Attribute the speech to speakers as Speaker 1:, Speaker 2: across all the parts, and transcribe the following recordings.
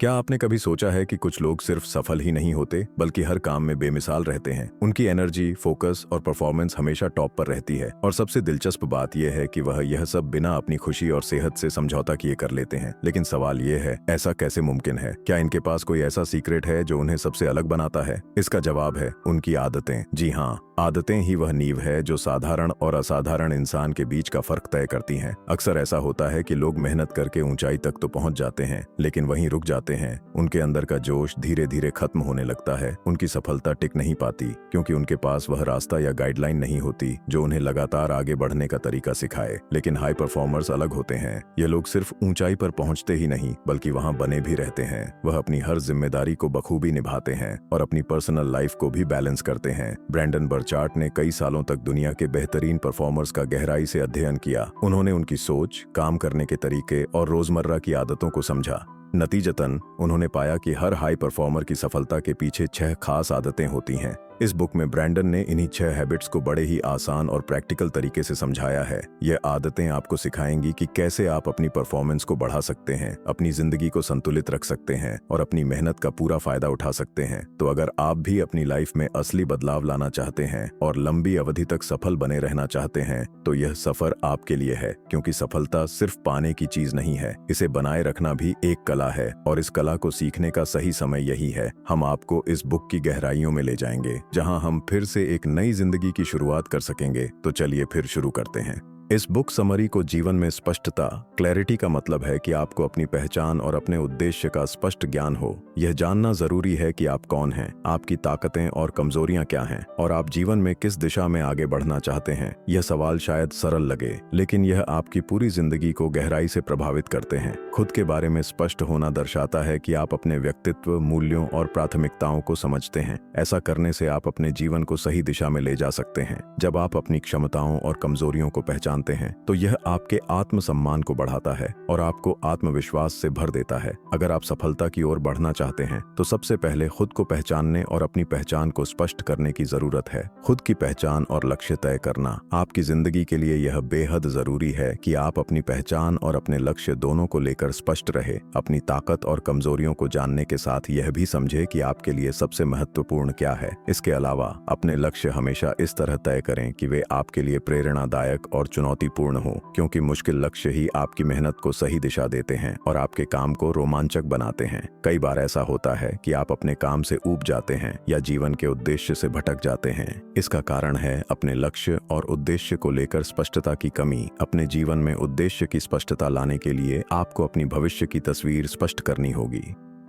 Speaker 1: क्या आपने कभी सोचा है कि कुछ लोग सिर्फ सफल ही नहीं होते बल्कि हर काम में बेमिसाल रहते हैं। उनकी एनर्जी, फोकस और परफॉर्मेंस हमेशा टॉप पर रहती है और सबसे दिलचस्प बात यह है कि वह यह सब बिना अपनी खुशी और सेहत से समझौता किए कर लेते हैं। लेकिन सवाल यह है, ऐसा कैसे मुमकिन है? क्या इनके पास कोई ऐसा सीक्रेट है जो उन्हें सबसे अलग बनाता है? इसका जवाब है उनकी आदतें। जी हाँ, आदतें ही वह नींव है जो साधारण और असाधारण इंसान के बीच का फर्क तय करती हैं। अक्सर ऐसा होता है कि लोग मेहनत करके ऊंचाई तक तो पहुंच जाते हैं, लेकिन वहीं रुक जाते हैं। उनके अंदर का जोश धीरे धीरे खत्म होने लगता है। उनकी सफलता टिक नहीं पाती क्योंकि उनके पास वह रास्ता या गाइडलाइन नहीं होती जो उन्हें लगातार आगे बढ़ने का तरीका सिखाए। लेकिन हाई परफॉर्मर्स अलग होते हैं। ये लोग सिर्फ ऊंचाई पर पहुंचते ही नहीं बल्कि वहां बने भी रहते हैं। वह अपनी हर जिम्मेदारी को बखूबी निभाते हैं और अपनी पर्सनल लाइफ को भी बैलेंस करते हैं। ब्रैंडन बर्चार्ट ने कई सालों तक दुनिया के बेहतरीन परफॉर्मर्स का गहराई से अध्ययन किया। उन्होंने उनकी सोच, काम करने के तरीके और रोजमर्रा की आदतों को समझा। नतीजतन उन्होंने पाया कि हर हाई परफॉर्मर की सफलता के पीछे 6 खास आदतें होती हैं। इस बुक में ब्रैंडन ने इन्हीं 6 हैबिट्स को बड़े ही आसान और प्रैक्टिकल तरीके से समझाया है। ये आदतें आपको सिखाएंगी कि कैसे आप अपनी परफॉर्मेंस को बढ़ा सकते हैं, अपनी जिंदगी को संतुलित रख सकते हैं और अपनी मेहनत का पूरा फायदा उठा सकते हैं। तो अगर आप भी अपनी लाइफ में असली बदलाव लाना चाहते हैं और लंबी अवधि तक सफल बने रहना चाहते हैं तो यह सफर आपके लिए है, क्योंकि सफलता सिर्फ पाने की चीज नहीं है, इसे बनाए रखना भी एक कला है और इस कला को सीखने का सही समय यही है। हम आपको इस बुक की गहराइयों में ले जाएंगे जहां हम फिर से एक नई जिंदगी की शुरुआत कर सकेंगे। तो चलिए फिर शुरू करते हैं। इस बुक समरी को जीवन में स्पष्टता, क्लैरिटी का मतलब है कि आपको अपनी पहचान और अपने उद्देश्य का स्पष्ट ज्ञान हो। यह जानना जरूरी है कि आप कौन हैं, आपकी ताकतें और कमजोरियां क्या हैं और आप जीवन में किस दिशा में आगे बढ़ना चाहते हैं। यह सवाल शायद सरल लगे, लेकिन यह आपकी पूरी जिंदगी को गहराई से प्रभावित करते हैं। खुद के बारे में स्पष्ट होना दर्शाता है कि आप अपने व्यक्तित्व, मूल्यों और प्राथमिकताओं को समझते हैं। ऐसा करने से आप अपने जीवन को सही दिशा में ले जा सकते हैं। जब आप अपनी क्षमताओं और कमजोरियों को पहचानते हैं तो यह आपके आत्मसम्मान को बढ़ाता है और आपको आत्मविश्वास से भर देता है। अगर आप सफलता की ओर बढ़ना चाहते हैं तो सबसे पहले खुद को पहचानने और अपनी पहचान को स्पष्ट करने की जरूरत है। खुद की पहचान और लक्ष्य तय करना आपकी जिंदगी के लिए यह बेहद जरूरी है कि आप अपनी पहचान और अपने लक्ष्य दोनों को लेकर स्पष्ट रहे। अपनी ताकत और कमजोरियों को जानने के साथ यह भी समझे कि आपके लिए सबसे महत्वपूर्ण क्या है। इसके अलावा अपने लक्ष्य हमेशा इस तरह तय करें कि वे आपके लिए प्रेरणादायक और चुनौतीपूर्ण हो, क्योंकि मुश्किल लक्ष्य ही आपकी मेहनत को सही दिशा देते हैं और आपके काम को रोमांचक बनाते हैं। कई बार ऐसा होता है कि आप अपने काम से ऊब जाते हैं या जीवन के उद्देश्य से भटक जाते हैं। इसका कारण है अपने लक्ष्य और उद्देश्य को लेकर स्पष्टता की कमी। अपने जीवन में उद्देश्य की स्पष्टता लाने के लिए आपको अपनी भविष्य की तस्वीर स्पष्ट करनी होगी।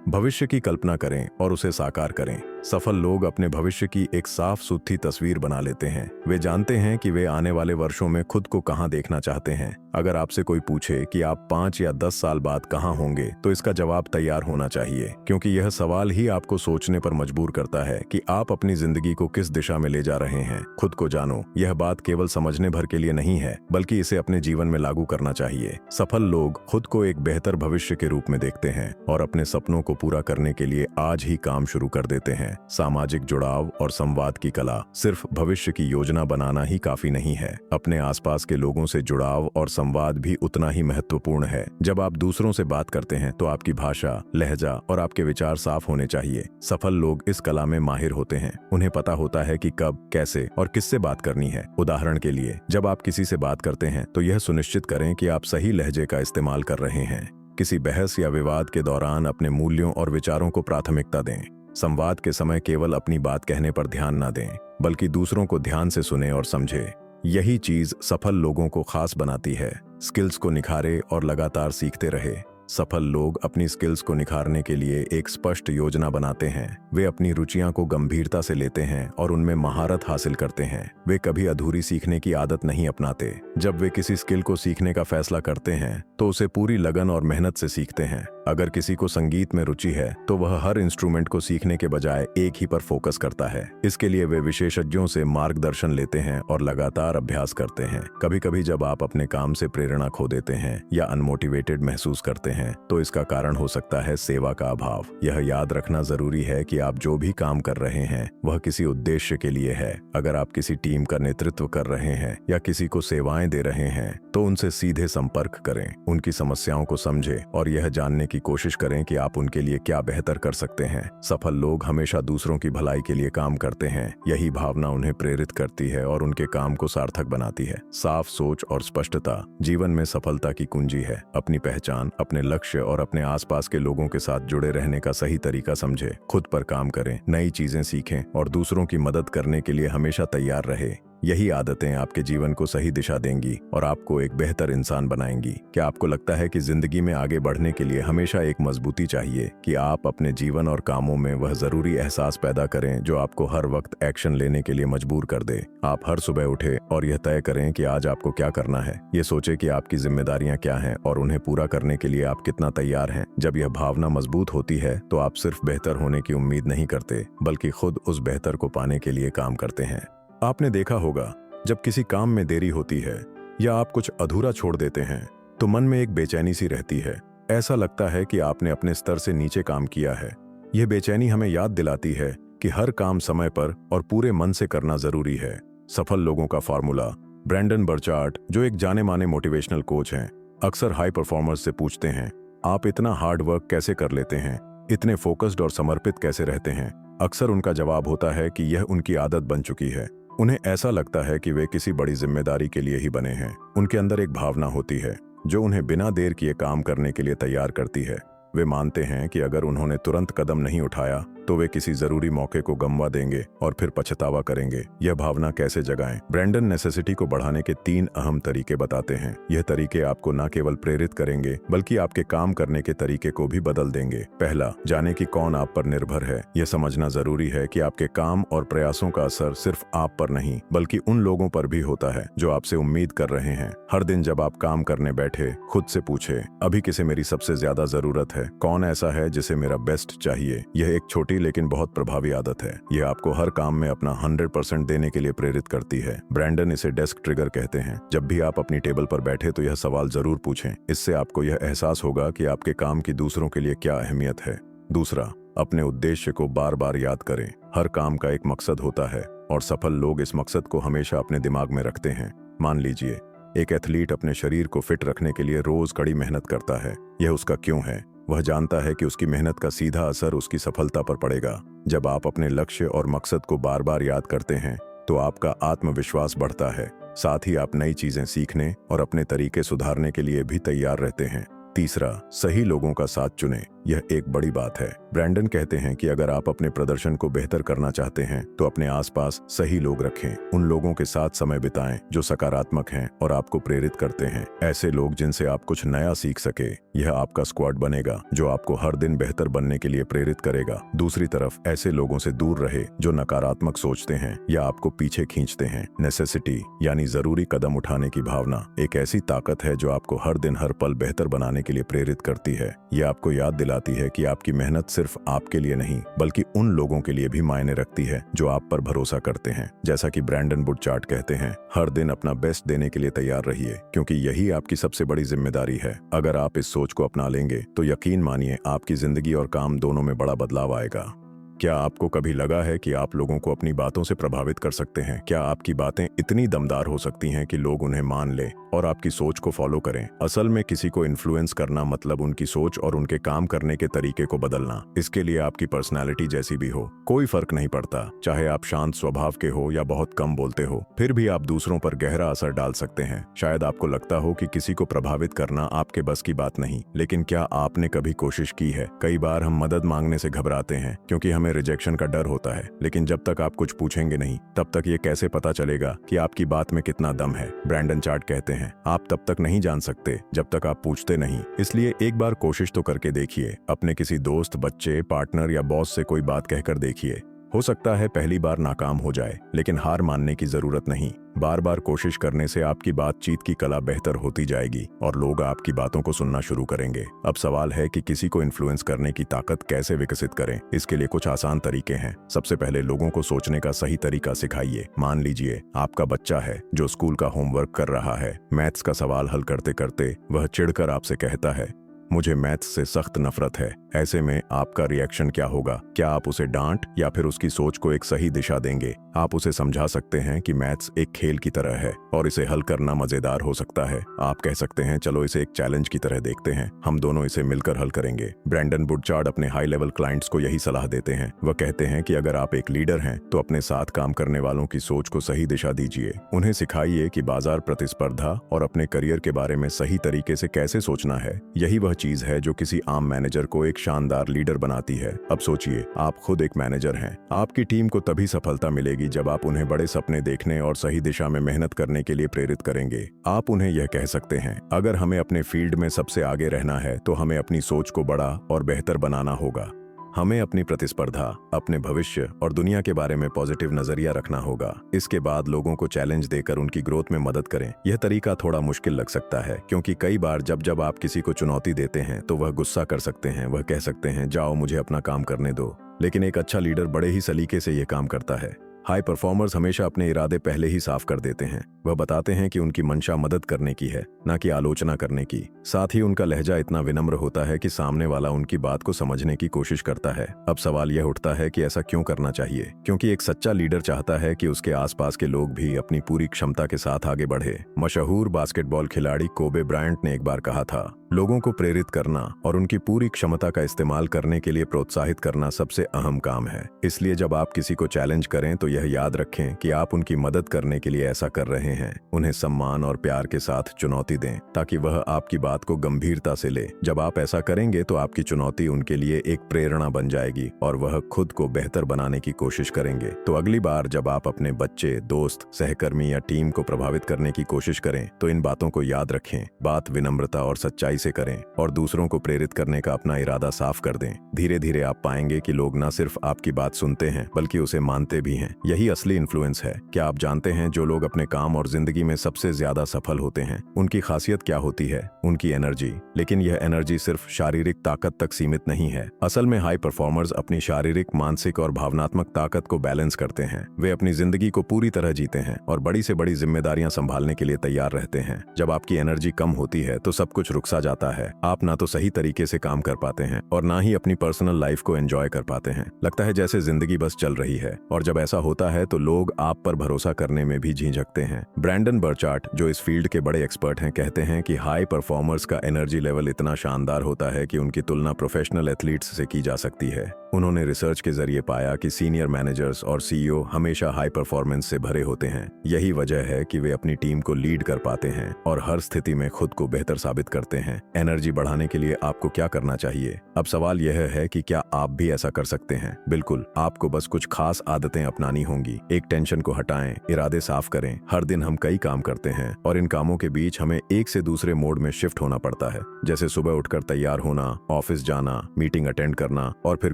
Speaker 1: भविष्य की कल्पना करें और उसे साकार करें। सफल लोग अपने भविष्य की एक साफ सुथरी तस्वीर बना लेते हैं। वे जानते हैं कि वे आने वाले वर्षों में खुद को कहां देखना चाहते हैं। अगर आपसे कोई पूछे कि आप 5 या 10 साल बाद कहां होंगे तो इसका जवाब तैयार होना चाहिए, क्योंकि यह सवाल ही आपको सोचने पर मजबूर करता है कि आप अपनी जिंदगी को किस दिशा में ले जा रहे हैं। खुद को जानो। यह बात केवल समझने भर के लिए नहीं है बल्कि इसे अपने जीवन में लागू करना चाहिए। सफल लोग खुद को एक बेहतर भविष्य के रूप में देखते हैं और अपने सपनों को पूरा करने के लिए आज ही काम शुरू कर देते हैं। सामाजिक जुड़ाव और संवाद की कला। सिर्फ भविष्य की योजना बनाना ही काफी नहीं है, अपने आसपास के लोगों से जुड़ाव और संवाद भी उतना ही महत्वपूर्ण है। जब आप दूसरों से बात करते हैं तो आपकी भाषा, लहजा और आपके विचार साफ होने चाहिए। सफल लोग इस कला में माहिर होते हैं। उन्हें पता होता है कि कब, कैसे और किससे बात करनी है। उदाहरण के लिए, जब आप किसी से बात करते हैं तो यह सुनिश्चित करें कि आप सही लहजे का इस्तेमाल कर रहे हैं। किसी बहस या विवाद के दौरान अपने मूल्यों और विचारों को प्राथमिकता दें। संवाद के समय केवल अपनी बात कहने पर ध्यान न दें बल्कि दूसरों को ध्यान से सुने और समझे। यही चीज सफल लोगों को खास बनाती है। स्किल्स को निखारे और लगातार सीखते रहे। सफल लोग अपनी स्किल्स को निखारने के लिए एक स्पष्ट योजना बनाते हैं। वे अपनी रुचियां को गंभीरता से लेते हैं और उनमें महारत हासिल करते हैं। वे कभी अधूरी सीखने की आदत नहीं अपनाते। जब वे किसी स्किल को सीखने का फैसला करते हैं तो उसे पूरी लगन और मेहनत से सीखते हैं। अगर किसी को संगीत में रुचि है तो वह हर इंस्ट्रूमेंट को सीखने के बजाय एक ही पर फोकस करता है। इसके लिए वे विशेषज्ञों से मार्गदर्शन लेते हैं और लगातार अभ्यास करते हैं। कभी कभी जब आप अपने काम से प्रेरणा खो देते हैं या अनमोटिवेटेड महसूस करते हैं तो इसका कारण हो सकता है सेवा का अभाव। यह याद रखना जरूरी है कि आप जो भी काम कर रहे हैं वह किसी उद्देश्य के लिए है। अगर आप किसी टीम का नेतृत्व कर रहे हैं या किसी को सेवाएं दे रहे हैं तो उनसे सीधे संपर्क करें, उनकी समस्याओं को समझें और यह जानने की कोशिश करें कि आप उनके लिए क्या बेहतर कर सकते हैं। सफल लोग हमेशा दूसरों की भलाई के लिए काम करते हैं। यही भावना उन्हें प्रेरित करती है और उनके काम को सार्थक बनाती है। साफ सोच और स्पष्टता जीवन में सफलता की कुंजी है। अपनी पहचान, अपने लक्ष्य और अपने आसपास के लोगों के साथ जुड़े रहने का सही तरीका समझें। खुद पर काम करें, नई चीजें सीखें और दूसरों की मदद करने के लिए हमेशा तैयार रहे। यही आदतें आपके जीवन को सही दिशा देंगी और आपको एक बेहतर इंसान बनाएंगी। क्या आपको लगता है कि जिंदगी में आगे बढ़ने के लिए हमेशा एक मजबूती चाहिए कि आप अपने जीवन और कामों में वह जरूरी एहसास पैदा करें जो आपको हर वक्त एक्शन लेने के लिए मजबूर कर दे? आप हर सुबह उठे और यह तय करें कि आज आपको क्या करना है। ये सोचे कि आपकी जिम्मेदारियां क्या हैं और उन्हें पूरा करने के लिए आप कितना तैयार हैं। जब यह भावना मजबूत होती है तो आप सिर्फ बेहतर होने की उम्मीद नहीं करते बल्कि खुद उस बेहतर को पाने के लिए काम करते हैं। आपने देखा होगा जब किसी काम में देरी होती है या आप कुछ अधूरा छोड़ देते हैं तो मन में एक बेचैनी सी रहती है। ऐसा लगता है कि आपने अपने स्तर से नीचे काम किया है। यह बेचैनी हमें याद दिलाती है कि हर काम समय पर और पूरे मन से करना जरूरी है। सफल लोगों का फॉर्मूला ब्रैंडन बर्चार्ट, जो एक जाने माने मोटिवेशनल कोच हैं, अक्सर हाई परफॉर्मर्स से पूछते हैं, आप इतना हार्ड वर्क कैसे कर लेते हैं, इतने फोकस्ड और समर्पित कैसे रहते हैं। अक्सर उनका जवाब होता है कि यह उनकी आदत बन चुकी है। उन्हें ऐसा लगता है कि वे किसी बड़ी जिम्मेदारी के लिए ही बने हैं। उनके अंदर एक भावना होती है जो उन्हें बिना देर किए काम करने के लिए तैयार करती है। वे मानते हैं कि अगर उन्होंने तुरंत कदम नहीं उठाया तो वे किसी जरूरी मौके को गंवा देंगे और फिर पछतावा करेंगे। यह भावना कैसे जगाएं? ब्रैंडन नेसेसिटी को बढ़ाने के 3 अहम तरीके बताते हैं। यह तरीके आपको न केवल प्रेरित करेंगे बल्कि आपके काम करने के तरीके को भी बदल देंगे। पहला, जाने कि कौन आप पर निर्भर है। यह समझना जरूरी है कि आपके काम और प्रयासों का असर सिर्फ आप पर नहीं बल्कि उन लोगों पर भी होता है जो आपसे उम्मीद कर रहे हैं। हर दिन जब आप काम करने बैठे, खुद से पूछे, अभी किसे मेरी सबसे ज्यादा जरूरत है? कौन ऐसा है जिसे मेरा बेस्ट चाहिए? यह एक छोटी लेकिन बहुत प्रभावी आदत है। यह आपको हर काम में अपना 100% देने के लिए प्रेरित करती है। ब्रैंडन इसे डेस्क ट्रिगर कहते हैं। जब भी आप अपनी टेबल पर बैठे तो यह सवाल जरूर पूछें। इससे आपको यह एहसास होगा कि आपके काम की दूसरों के लिए क्या अहमियत है। दूसरा, अपने उद्देश्य को बार बार याद करें। हर काम का एक मकसद होता है और सफल लोग इस मकसद को हमेशा अपने दिमाग में रखते हैं। मान लीजिए एक एथलीट अपने शरीर को फिट रखने के लिए रोज कड़ी मेहनत करता है। यह उसका क्यों है? वह जानता है कि उसकी मेहनत का सीधा असर उसकी सफलता पर पड़ेगा। जब आप अपने लक्ष्य और मकसद को बार बार याद करते हैं तो आपका आत्मविश्वास बढ़ता है। साथ ही आप नई चीजें सीखने और अपने तरीके सुधारने के लिए भी तैयार रहते हैं। तीसरा, सही लोगों का साथ चुनें। यह एक बड़ी बात है। ब्रैंडन कहते हैं कि अगर आप अपने प्रदर्शन को बेहतर करना चाहते हैं तो अपने आसपास सही लोग रखें। उन लोगों के साथ समय बिताएं जो सकारात्मक हैं और आपको प्रेरित करते हैं। ऐसे लोग जिनसे आप कुछ नया सीख सके। यह आपका स्क्वाड बनेगा जो आपको हर दिन बेहतर बनने के लिए प्रेरित करेगा। दूसरी तरफ ऐसे लोगों से दूर रहे जो नकारात्मक सोचते हैं या आपको पीछे खींचते हैं। नेसेसिटी यानी जरूरी कदम उठाने की भावना एक ऐसी ताकत है जो आपको हर दिन हर पल बेहतर बनाने के लिए प्रेरित करती है। यह आपको याद दिलाती है कि आपकी मेहनत सिर्फ आपके लिए नहीं बल्कि उन लोगों के लिए भी मायने रखती है जो आप पर भरोसा करते हैं। जैसा कि ब्रैंडन बुर्चार्ट कहते हैं, हर दिन अपना बेस्ट देने के लिए तैयार रहिए क्योंकि यही आपकी सबसे बड़ी जिम्मेदारी है। अगर आप इस सोच को अपना लेंगे तो यकीन मानिए आपकी जिंदगी और काम दोनों में बड़ा बदलाव आएगा। क्या आपको कभी लगा है कि आप लोगों को अपनी बातों से प्रभावित कर सकते हैं? क्या आपकी बातें इतनी दमदार हो सकती हैं कि लोग उन्हें मान लें और आपकी सोच को फॉलो करें? असल में किसी को इन्फ्लुएंस करना मतलब उनकी सोच और उनके काम करने के तरीके को बदलना। इसके लिए आपकी पर्सनैलिटी जैसी भी हो कोई फर्क नहीं पड़ता। चाहे आप शांत स्वभाव के हो या बहुत कम बोलते हो, फिर भी आप दूसरों पर गहरा असर डाल सकते हैं। शायद आपको लगता हो कि किसी को प्रभावित करना आपके बस की बात नहीं, लेकिन क्या आपने कभी कोशिश की है? कई बार हम मदद मांगने से घबराते हैं क्योंकि हमें रिजेक्शन का डर होता है, लेकिन जब तक आप कुछ पूछेंगे नहीं तब तक ये कैसे पता चलेगा कि आपकी बात में कितना दम है? ब्रैंडन चार्ट कहते हैं, आप तब तक नहीं जान सकते जब तक आप पूछते नहीं। इसलिए एक बार कोशिश तो करके देखिए। अपने किसी दोस्त, बच्चे, पार्टनर या बॉस से कोई बात कहकर देखिए। हो सकता है पहली बार नाकाम हो जाए, लेकिन हार मानने की जरूरत नहीं। बार बार कोशिश करने से आपकी बातचीत की कला बेहतर होती जाएगी और लोग आपकी बातों को सुनना शुरू करेंगे। अब सवाल है कि किसी को इन्फ्लुएंस करने की ताकत कैसे विकसित करें। इसके लिए कुछ आसान तरीके हैं। सबसे पहले लोगों को सोचने का सही तरीका सिखाइए। मान लीजिए आपका बच्चा है जो स्कूल का होमवर्क कर रहा है। मैथ्स का सवाल हल करते करते वह चिढ़कर आपसे कहता है, मुझे मैथ्स से सख्त नफरत है। ऐसे में आपका रिएक्शन क्या होगा? क्या आप उसे डांट या फिर उसकी सोच को एक सही दिशा देंगे? आप उसे समझा सकते हैं कि मैथ्स एक खेल की तरह है और इसे हल करना मजेदार हो सकता है। आप कह सकते हैं चलो इसे एक चैलेंज की तरह देखते हैं, हम दोनों इसे मिलकर हल करेंगे। ब्रैंडन बुर्चार्ड अपने हाई लेवल क्लाइंट्स को यही सलाह देते हैं। वह कहते हैं कि अगर आप एक लीडर हैं तो अपने साथ काम करने वालों की सोच को सही दिशा दीजिए। उन्हें सिखाइए कि बाजार प्रतिस्पर्धा और अपने करियर के बारे में सही तरीके से कैसे सोचना है। यही वह चीज है जो किसी आम मैनेजर को एक शानदार लीडर बनाती है। अब सोचिए, आप खुद एक मैनेजर हैं। आपकी टीम को तभी सफलता मिलेगी जब आप उन्हें बड़े सपने देखने और सही दिशा में मेहनत करने के लिए प्रेरित करेंगे। आप उन्हें यह कह सकते हैं, अगर हमें अपने फील्ड में सबसे आगे रहना है तो हमें अपनी सोच को बड़ा और बेहतर बनाना होगा। हमें अपनी प्रतिस्पर्धा, अपने भविष्य और दुनिया के बारे में पॉजिटिव नजरिया रखना होगा। इसके बाद लोगों को चैलेंज देकर उनकी ग्रोथ में मदद करें। यह तरीका थोड़ा मुश्किल लग सकता है क्योंकि कई बार जब आप किसी को चुनौती देते हैं तो वह गुस्सा कर सकते हैं। वह कह सकते हैं जाओ मुझे अपना काम करने दो। लेकिन एक अच्छा लीडर बड़े ही सलीके से यह काम करता है। हाई परफॉर्मर्स हमेशा अपने इरादे पहले ही साफ कर देते हैं। वह बताते हैं कि उनकी मंशा मदद करने की है, न कि आलोचना करने की। साथ ही उनका लहजा इतना विनम्र होता है कि सामने वाला उनकी बात को समझने की कोशिश करता है। अब सवाल यह उठता है कि ऐसा क्यों करना चाहिए? क्योंकि एक सच्चा लीडर चाहता है कि उसके आसपास के लोग भी अपनी पूरी क्षमता के साथ आगे बढ़े। मशहूर बास्केटबॉल खिलाड़ी कोबे ब्रायंट ने एक बार कहा था, लोगों को प्रेरित करना और उनकी पूरी क्षमता का इस्तेमाल करने के लिए प्रोत्साहित करना सबसे अहम काम है। इसलिए जब आप किसी को चैलेंज करें तो यह याद रखें कि आप उनकी मदद करने के लिए ऐसा कर रहे हैं। उन्हें सम्मान और प्यार के साथ चुनौती दें ताकि वह आपकी बात को गंभीरता से ले। जब आप ऐसा करेंगे तो आपकी चुनौती उनके लिए एक प्रेरणा बन जाएगी और वह खुद को बेहतर बनाने की कोशिश करेंगे। तो अगली बार जब आप अपने बच्चे, दोस्त, सहकर्मी या टीम को प्रभावित करने की कोशिश करें तो इन बातों को याद रखें। बात विनम्रता और सच्चाई से करें और दूसरों को प्रेरित करने का अपना इरादा साफ कर दें। धीरे धीरे आप पाएंगे कि लोग न सिर्फ आपकी बात सुनते हैं बल्कि उसे मानते भी हैं। यही असली इन्फ्लुएंस है। क्या आप जानते हैं जो लोग अपने काम और जिंदगी में सबसे ज्यादा सफल होते हैं उनकी खासियत क्या होती है? उनकी एनर्जी। लेकिन यह एनर्जी सिर्फ शारीरिक ताकत तक सीमित नहीं है। असल में हाई परफॉर्मर्स अपनी शारीरिक, मानसिक और भावनात्मक ताकत को बैलेंस करते हैं। वे अपनी जिंदगी को पूरी तरह जीते हैं और बड़ी से बड़ी जिम्मेदारियां संभालने के लिए तैयार रहते हैं। जब आपकी एनर्जी कम होती है तो सब कुछ रुक सा जाता है। आप ना तो सही तरीके से काम कर पाते हैं और ना ही अपनी पर्सनल लाइफ को एंजॉय कर पाते हैं। लगता है जैसे जिंदगी बस चल रही है। और जब ऐसा होता है तो लोग आप पर भरोसा करने में भी झिझकते हैं। ब्रैंडन बर्चार्ड, जो इस फील्ड के बड़े एक्सपर्ट हैं, कहते हैं कि हाई परफॉर्मर्स का एनर्जी लेवल इतना शानदार होता है कि उनकी तुलना प्रोफेशनल एथलीट्स से की जा सकती है। उन्होंने रिसर्च के जरिए पाया कि सीनियर मैनेजर्स और सीईओ हमेशा हाई परफॉर्मेंस से भरे होते हैं। यही वजह है कि वे अपनी टीम को लीड कर पाते हैं और हर स्थिति में खुद को बेहतर साबित करते हैं। एनर्जी बढ़ाने के लिए आपको क्या करना चाहिए? अब सवाल यह है कि क्या आप भी ऐसा कर सकते हैं? बिल्कुल, आपको बस कुछ खास आदतें अपनानी होंगी। एक टेंशन को हटाएं, इरादे साफ करें। हर दिन हम कई काम करते हैं और इन कामों के बीच हमें एक से दूसरे मोड में शिफ्ट होना पड़ता है। जैसे सुबह उठकर तैयार होना, ऑफिस जाना, मीटिंग अटेंड करना और फिर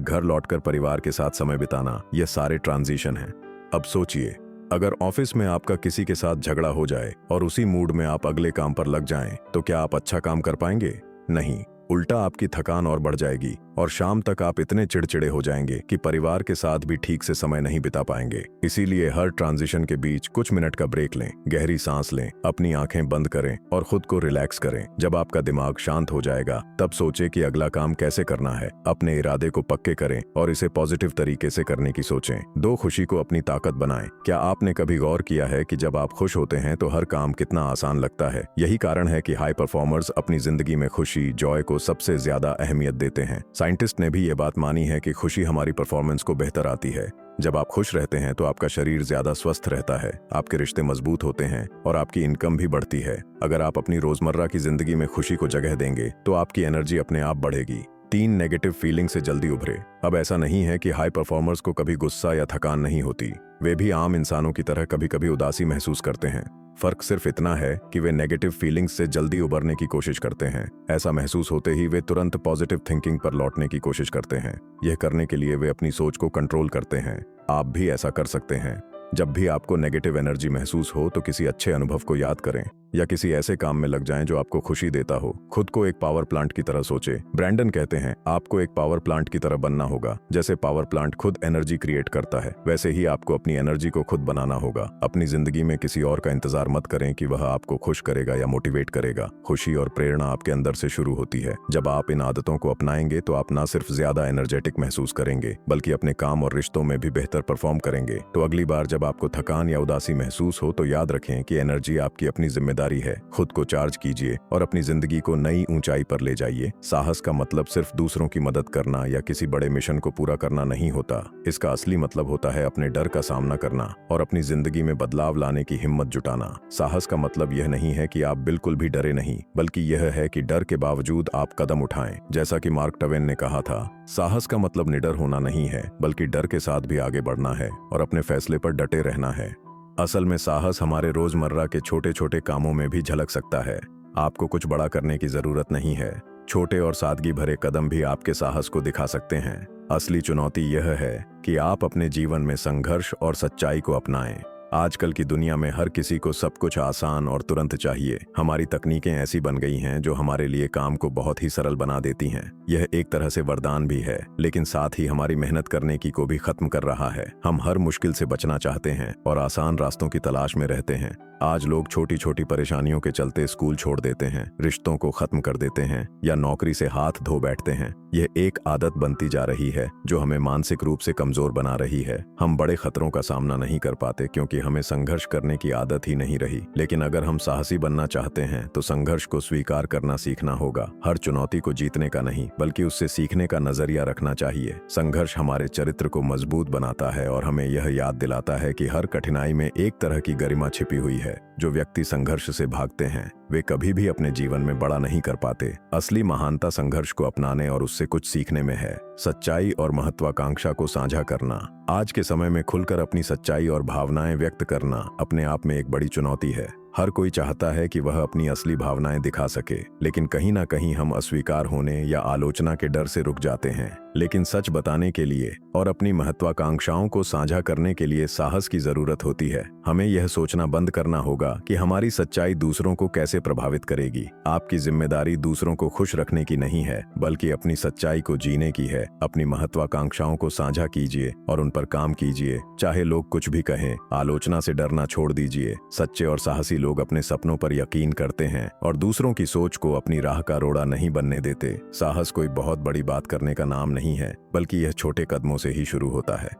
Speaker 1: घर लौटकर परिवार के साथ समय बिताना। ये सारे ट्रांजिशन हैं। अब सोचिए, अगर ऑफिस में आपका किसी के साथ झगड़ा हो जाए और उसी मूड में आप अगले काम पर लग जाएं, तो क्या आप अच्छा काम कर पाएंगे? नहीं, उल्टा आपकी थकान और बढ़ जाएगी और शाम तक आप इतने चिड़चिड़े हो जाएंगे कि परिवार के साथ भी ठीक से समय नहीं बिता पाएंगे। इसीलिए हर ट्रांजिशन के बीच कुछ मिनट का ब्रेक लें, गहरी सांस लें, अपनी आंखें बंद करें और खुद को रिलैक्स करें। जब आपका दिमाग शांत हो जाएगा तब सोचें कि अगला काम कैसे करना है। अपने इरादे को पक्के करें और इसे पॉजिटिव तरीके से करने की सोचें। दो खुशी को अपनी ताकत बनाएं। क्या आपने कभी गौर किया है कि जब आप खुश होते हैं तो हर काम कितना आसान लगता है? यही कारण है कि हाई परफॉर्मर्स अपनी जिंदगी में खुशी, जॉय को सबसे ज्यादा अहमियत देते हैं। साइंटिस्ट ने भी ये बात मानी है कि खुशी हमारी परफॉर्मेंस को बेहतर आती है। जब आप खुश रहते हैं तो आपका शरीर ज्यादा स्वस्थ रहता है, आपके रिश्ते मजबूत होते हैं और आपकी इनकम भी बढ़ती है। अगर आप अपनी रोजमर्रा की जिंदगी में खुशी को जगह देंगे तो आपकी एनर्जी अपने आप बढ़ेगी। 3 नेगेटिव फीलिंग से जल्दी उभरे। अब ऐसा नहीं है कि हाई परफॉर्मर्स को कभी गुस्सा या थकान नहीं होती। वे भी आम इंसानों की तरह कभी कभी उदासी महसूस करते हैं। फर्क सिर्फ इतना है कि वे नेगेटिव फीलिंग्स से जल्दी उबरने की कोशिश करते हैं। ऐसा महसूस होते ही वे तुरंत पॉजिटिव थिंकिंग पर लौटने की कोशिश करते हैं। यह करने के लिए वे अपनी सोच को कंट्रोल करते हैं। आप भी ऐसा कर सकते हैं। जब भी आपको नेगेटिव एनर्जी महसूस हो तो किसी अच्छे अनुभव को याद करें। या किसी ऐसे काम में लग जाएं जो आपको खुशी देता हो। खुद को एक पावर प्लांट की तरह सोचे। ब्रैंडन कहते हैं, आपको एक पावर प्लांट की तरह बनना होगा। जैसे पावर प्लांट खुद एनर्जी क्रिएट करता है, वैसे ही आपको अपनी एनर्जी को खुद बनाना होगा। अपनी जिंदगी में किसी और का इंतजार मत करें कि वह आपको खुश करेगा या मोटिवेट करेगा। खुशी और प्रेरणा आपके अंदर से शुरू होती है। जब आप इन आदतों को अपनाएंगे तो आप ना सिर्फ ज्यादा एनर्जेटिक महसूस करेंगे, बल्कि अपने काम और रिश्तों में भी बेहतर परफॉर्म करेंगे। तो अगली बार जब आपको थकान या उदासी महसूस हो तो याद रखें कि एनर्जी आपकी अपनी जिम्मेदारी है। खुद को चार्ज कीजिए और अपनी जिंदगी को नई ऊंचाई पर ले जाइए। साहस का मतलब सिर्फ दूसरों की मदद करना या किसी बड़े मिशन को पूरा करना नहीं होता। इसका असली मतलब होता है अपने डर का सामना करना और अपनी जिंदगी में बदलाव लाने की हिम्मत जुटाना। साहस का मतलब यह नहीं है कि आप बिल्कुल भी डरे नहीं, बल्कि यह है कि डर के बावजूद आप कदम उठाएं। जैसा कि मार्क ट्वेन ने कहा था, साहस का मतलब निडर होना नहीं है, बल्कि डर के साथ भी आगे बढ़ना है और अपने फैसले पर डटे रहना है। असल में साहस हमारे रोजमर्रा के छोटे छोटे कामों में भी झलक सकता है। आपको कुछ बड़ा करने की जरूरत नहीं है। छोटे और सादगी भरे कदम भी आपके साहस को दिखा सकते हैं। असली चुनौती यह है कि आप अपने जीवन में संघर्ष और सच्चाई को अपनाएं। आजकल की दुनिया में हर किसी को सब कुछ आसान और तुरंत चाहिए। हमारी तकनीकें ऐसी बन गई हैं जो हमारे लिए काम को बहुत ही सरल बना देती हैं। यह एक तरह से वरदान भी है, लेकिन साथ ही हमारी मेहनत करने की को भी खत्म कर रहा है। हम हर मुश्किल से बचना चाहते हैं और आसान रास्तों की तलाश में रहते हैं। आज लोग छोटी छोटी परेशानियों के चलते स्कूल छोड़ देते हैं, रिश्तों को खत्म कर देते हैं या नौकरी से हाथ धो बैठते हैं। यह एक आदत बनती जा रही है जो हमें मानसिक रूप से कमजोर बना रही है। हम बड़े खतरों का सामना नहीं कर पाते क्योंकि हमें संघर्ष करने की आदत ही नहीं रही। लेकिन अगर हम साहसी बनना चाहते हैं तो संघर्ष को स्वीकार करना सीखना होगा। हर चुनौती को जीतने का नहीं, बल्कि उससे सीखने का नजरिया रखना चाहिए। संघर्ष हमारे चरित्र को मजबूत बनाता है और हमें यह याद दिलाता है कि हर कठिनाई में एक तरह की गरिमा छिपी हुई है। जो व्यक्ति संघर्ष से भागते हैं वे कभी भी अपने जीवन में बड़ा नहीं कर पाते। असली महानता संघर्ष को अपनाने और उससे कुछ सीखने में है। सच्चाई और महत्वाकांक्षा को साझा करना। आज के समय में खुलकर अपनी सच्चाई और भावनाएं व्यक्त करना अपने आप में एक बड़ी चुनौती है। हर कोई चाहता है कि वह अपनी असली भावनाएं दिखा सके, लेकिन कहीं ना कहीं हम अस्वीकार होने या आलोचना के डर से रुक जाते हैं। लेकिन सच बताने के लिए और अपनी महत्वाकांक्षाओं को साझा करने के लिए साहस की जरूरत होती है। हमें यह सोचना बंद करना होगा कि हमारी सच्चाई दूसरों को कैसे प्रभावित करेगी। आपकी जिम्मेदारी दूसरों को खुश रखने की नहीं है, बल्कि अपनी सच्चाई को जीने की है। अपनी महत्वाकांक्षाओं को साझा कीजिए और उन पर काम कीजिए, चाहे लोग कुछ भी कहें। आलोचना से डरना छोड़ दीजिए। सच्चे और साहसी लोग अपने सपनों पर यकीन करते हैं और दूसरों की सोच को अपनी राह का रोड़ा नहीं बनने देते। साहस कोई बहुत बड़ी बात करने का नाम नहीं है, बल्कि यह छोटे कदमों से ही शुरू होता है।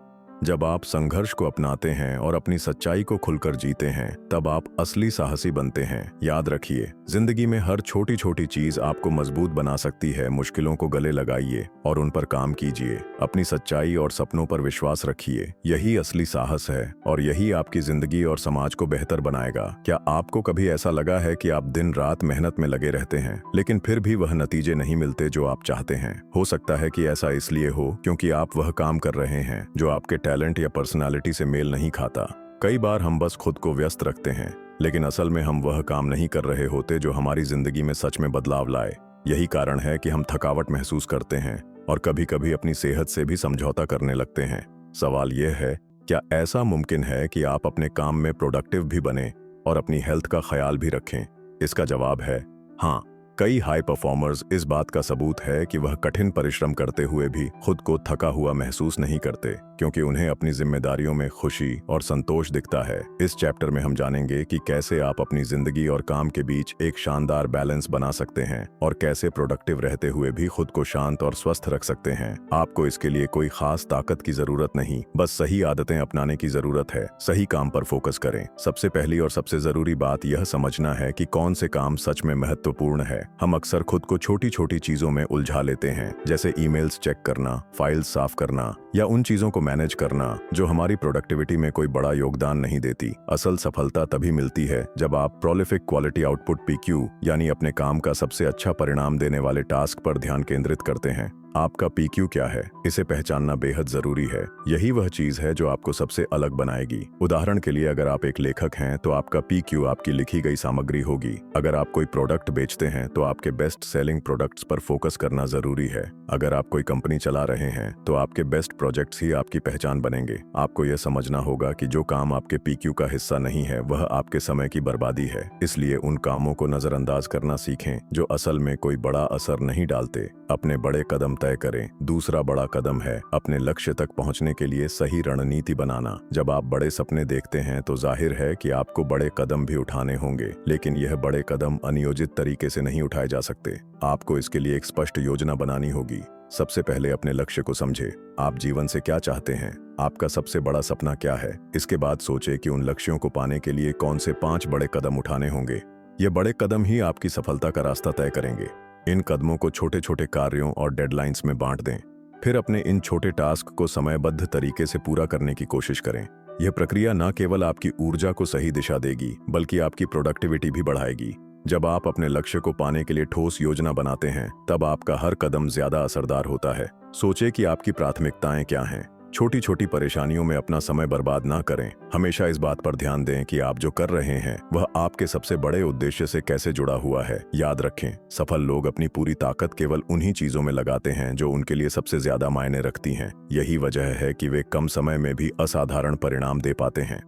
Speaker 1: जब आप संघर्ष को अपनाते हैं और अपनी सच्चाई को खुलकर जीते हैं, तब आप असली साहसी बनते हैं। याद रखिए, जिंदगी में हर छोटी छोटी चीज आपको मजबूत बना सकती है। मुश्किलों को गले लगाइए और उन पर काम कीजिए। अपनी सच्चाई और सपनों पर विश्वास रखिए। यही असली साहस है और यही आपकी जिंदगी और समाज को बेहतर बनाएगा। क्या आपको कभी ऐसा लगा है कि आप दिन रात मेहनत में लगे रहते हैं, लेकिन फिर भी वह नतीजे नहीं मिलते जो आप चाहते हैं? हो सकता है कि ऐसा इसलिए हो क्योंकि आप वह काम कर रहे हैं जो आपके टैलेंट या पर्सनालिटी से मेल नहीं खाता। कई बार हम बस खुद को व्यस्त रखते हैं, लेकिन असल में हम वह काम नहीं कर रहे होते जो हमारी जिंदगी में सच में बदलाव लाए। यही कारण है कि हम थकावट महसूस करते हैं और कभी कभी अपनी सेहत से भी समझौता करने लगते हैं। सवाल यह है, क्या ऐसा मुमकिन है कि आप अपने काम में प्रोडक्टिव भी बने और अपनी हेल्थ का ख्याल भी रखें? इसका जवाब है हाँ। कई हाई परफॉर्मर्स इस बात का सबूत है कि वह कठिन परिश्रम करते हुए भी खुद को थका हुआ महसूस नहीं करते, क्योंकि उन्हें अपनी जिम्मेदारियों में खुशी और संतोष दिखता है। इस चैप्टर में हम जानेंगे कि कैसे आप अपनी जिंदगी और काम के बीच एक शानदार बैलेंस बना सकते हैं और कैसे प्रोडक्टिव रहते हुए भी खुद को शांत और स्वस्थ रख सकते हैं। आपको इसके लिए कोई खास ताकत की जरूरत नहीं, बस सही आदतें अपनाने की जरूरत है। सही काम पर फोकस करें। सबसे पहली और सबसे जरूरी बात यह समझना है कि कौन से काम सच में महत्वपूर्ण है। हम अक्सर खुद को छोटी छोटी चीजों में उलझा लेते हैं, जैसे ईमेल्स चेक करना, फाइल्स साफ करना या उन चीजों को मैनेज करना जो हमारी प्रोडक्टिविटी में कोई बड़ा योगदान नहीं देती। असल सफलता तभी मिलती है जब आप प्रोलिफिक क्वालिटी आउटपुट PQ यानी अपने काम का सबसे अच्छा परिणाम देने वाले टास्क पर ध्यान केंद्रित करते हैं। आपका पीक्यू क्या है, इसे पहचानना बेहद जरूरी है। यही वह चीज है जो आपको सबसे अलग बनाएगी। उदाहरण के लिए, अगर आप एक लेखक हैं तो आपका पीक्यू आपकी लिखी गई सामग्री होगी। अगर आप कोई प्रोडक्ट बेचते हैं तो आपके बेस्ट सेलिंग प्रोडक्ट्स पर फोकस करना जरूरी है। अगर आप कोई कंपनी चला रहे हैं तो आपके बेस्ट प्रोजेक्ट्स ही आपकी पहचान बनेंगे। आपको यह समझना होगा कि जो काम आपके पीक्यू का हिस्सा नहीं है वह आपके समय की बर्बादी है। इसलिए उन कामों को नजरअंदाज करना सीखें जो असल में कोई बड़ा असर नहीं डालते। अपने बड़े कदम तय करें। दूसरा बड़ा कदम है अपने लक्ष्य तक पहुंचने के लिए सही रणनीति बनाना। जब आप बड़े सपने देखते हैं तो जाहिर है कि आपको बड़े कदम भी उठाने होंगे, लेकिन यह बड़े कदम अनियोजित तरीके से नहीं उठाए जा सकते। आपको इसके लिए एक स्पष्ट योजना बनानी होगी। सबसे पहले अपने लक्ष्य को समझे। आप जीवन से क्या चाहते हैं? आपका सबसे बड़ा सपना क्या है? इसके बाद सोचे कि उन लक्ष्यों को पाने के लिए कौन से 5 बड़े कदम उठाने होंगे। ये बड़े कदम ही आपकी सफलता का रास्ता तय करेंगे। इन कदमों को छोटे छोटे कार्यों और डेडलाइंस में बांट दें। फिर अपने इन छोटे टास्क को समयबद्ध तरीके से पूरा करने की कोशिश करें। यह प्रक्रिया न केवल आपकी ऊर्जा को सही दिशा देगी बल्कि आपकी प्रोडक्टिविटी भी बढ़ाएगी। जब आप अपने लक्ष्य को पाने के लिए ठोस योजना बनाते हैं तब आपका हर कदम ज्यादा असरदार होता है। सोचे कि आपकी प्राथमिकताएं क्या हैं। छोटी छोटी परेशानियों में अपना समय बर्बाद ना करें। हमेशा इस बात पर ध्यान दें कि आप जो कर रहे हैं वह आपके सबसे बड़े उद्देश्य से कैसे जुड़ा हुआ है। याद रखें, सफल लोग अपनी पूरी ताकत केवल उन्हीं चीजों में लगाते हैं जो उनके लिए सबसे ज्यादा मायने रखती हैं। यही वजह है कि वे कम समय में भी असाधारण परिणाम दे पाते हैं।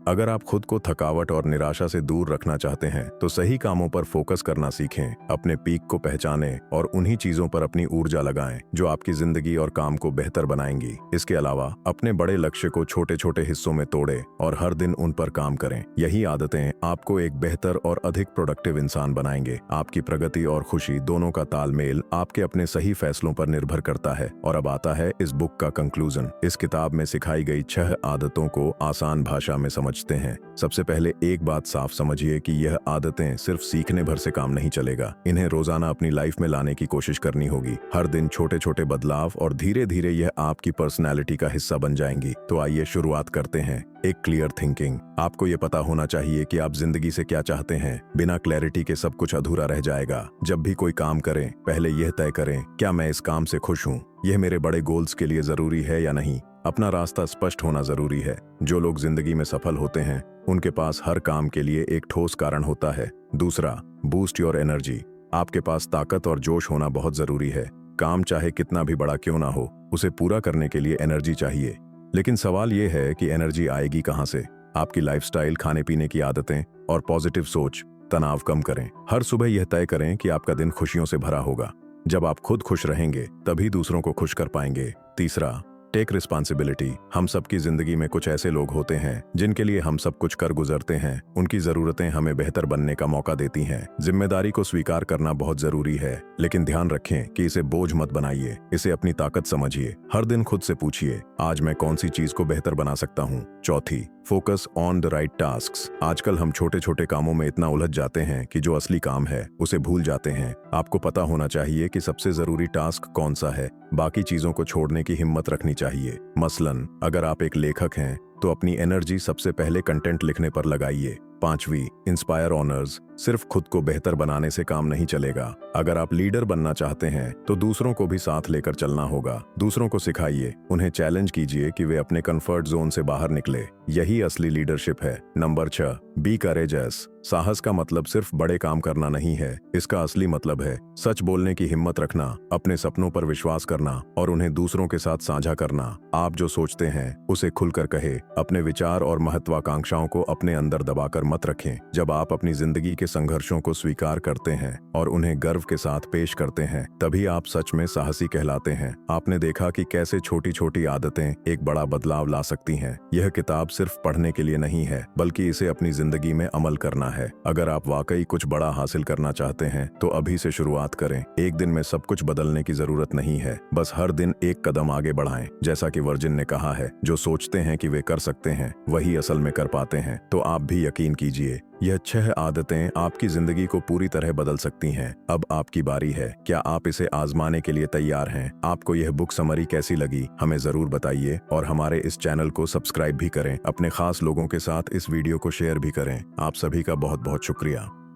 Speaker 1: अगर आप खुद को थकावट और निराशा से दूर रखना चाहते हैं तो सही कामों पर फोकस करना सीखें। अपने पीक को पहचानें और उन्हीं चीजों पर अपनी ऊर्जा लगाएं जो आपकी जिंदगी और काम को बेहतर बनाएंगी। इसके अलावा अपने बड़े लक्ष्य को छोटे छोटे हिस्सों में तोड़ें और हर दिन उन पर काम करें। यही आदतें आपको एक बेहतर और अधिक प्रोडक्टिव इंसान बनाएंगे। आपकी प्रगति और खुशी दोनों का तालमेल आपके अपने सही फैसलों पर निर्भर करता है। और अब आता है इस बुक का कंक्लूजन। इस किताब में सिखाई गई 6 आदतों को आसान भाषा में समझते हैं। सबसे पहले एक बात साफ समझिए कि यह आदतें सिर्फ सीखने भर से काम नहीं चलेगा। इन्हें रोजाना अपनी लाइफ में लाने की कोशिश करनी होगी। हर दिन छोटे छोटे बदलाव और धीरे धीरे यह आपकी पर्सनैलिटी का हिस्सा बन जाएंगी। तो आइए शुरुआत करते हैं। एक क्लियर थिंकिंग। आपको यह पता होना चाहिए कि आप जिंदगी से क्या चाहते हैं। बिना क्लैरिटी के सब कुछ अधूरा रह जाएगा। जब भी कोई काम करें पहले यह तय करें, क्या मैं इस काम से खुश हूँ? यह मेरे बड़े गोल्स के लिए जरूरी है या नहीं? अपना रास्ता स्पष्ट होना जरूरी है। जो लोग जिंदगी में सफल होते हैं उनके पास हर काम के लिए एक ठोस कारण होता है। दूसरा, बूस्ट योर एनर्जी। आपके पास ताकत और जोश होना बहुत जरूरी है। काम चाहे कितना भी बड़ा क्यों ना हो, उसे पूरा करने के लिए एनर्जी चाहिए। लेकिन सवाल यह है कि एनर्जी आएगी कहां से? आपकी लाइफस्टाइल, खाने पीने की आदतें और पॉजिटिव सोच तनाव कम करें। हर सुबह यह तय करें कि आपका दिन खुशियों से भरा होगा। जब आप खुद खुश रहेंगे तभी दूसरों को खुश कर पाएंगे। तीसरा, टेक रिस्पॉन्सिबिलिटी। हम सबकी जिंदगी में कुछ ऐसे लोग होते हैं जिनके लिए हम सब कुछ कर गुजरते हैं। उनकी जरूरतें हमें बेहतर बनने का मौका देती हैं। जिम्मेदारी को स्वीकार करना बहुत जरूरी है, लेकिन ध्यान रखें कि इसे बोझ मत बनाइए। इसे अपनी ताकत समझिए। हर दिन खुद से पूछिए, आज मैं कौन सी चीज को बेहतर बना सकता हूँ। चौथी, focus on the right tasks. आजकल हम छोटे छोटे कामों में इतना उलझ जाते हैं कि जो असली काम है उसे भूल जाते हैं। आपको पता होना चाहिए कि सबसे जरूरी टास्क कौन सा है। बाकी चीजों को छोड़ने की हिम्मत रखनी चाहिए। मसलन, अगर आप एक लेखक हैं तो अपनी एनर्जी सबसे पहले कंटेंट लिखने पर लगाइए। 5वीं, इंस्पायर ऑनर्स। सिर्फ खुद को बेहतर बनाने से काम नहीं चलेगा। अगर आप लीडर बनना चाहते हैं तो दूसरों को भी साथ लेकर चलना होगा। दूसरों को सिखाइए, उन्हें चैलेंज कीजिए कि वे अपने कंफर्ट जोन से बाहर निकले। यही असली लीडरशिप है। Number 6, be courageous. साहस का मतलब सिर्फ बड़े काम करना नहीं है। इसका असली मतलब है सच बोलने की हिम्मत रखना, अपने सपनों पर विश्वास करना और उन्हें दूसरों के साथ साझा करना। आप जो सोचते हैं उसे खुलकर कहे। अपने विचार और महत्वाकांक्षाओं को अपने अंदर दबाकर मत रखें। जब आप अपनी जिंदगी के संघर्षों को स्वीकार करते हैं और उन्हें गर्व के साथ पेश करते हैं तभी आप सच में साहसी कहलाते हैं। आपने देखा कि कैसे छोटी छोटी आदतें एक बड़ा बदलाव ला सकती हैं। यह किताब सिर्फ पढ़ने के लिए नहीं है बल्कि इसे अपनी जिंदगी में अमल करना है। अगर आप वाकई कुछ बड़ा हासिल करना चाहते हैं तो अभी से शुरुआत करें। एक दिन में सब कुछ बदलने की जरूरत नहीं है, बस हर दिन एक कदम आगे बढ़ाएं। जैसा कि वर्जिन ने कहा है, जो सोचते हैं कि वे कर सकते हैं वही असल में कर पाते हैं। तो आप भी यकीन कीजिए, यह 6 आदतें आपकी जिंदगी को पूरी तरह बदल सकती हैं। अब आपकी बारी है। क्या आप इसे आजमाने के लिए तैयार हैं? आपको यह बुक समरी कैसी लगी हमें जरूर बताइए और हमारे इस चैनल को सब्सक्राइब भी करें। अपने खास लोगों के साथ इस वीडियो को शेयर भी करें। आप सभी का बहुत बहुत शुक्रिया।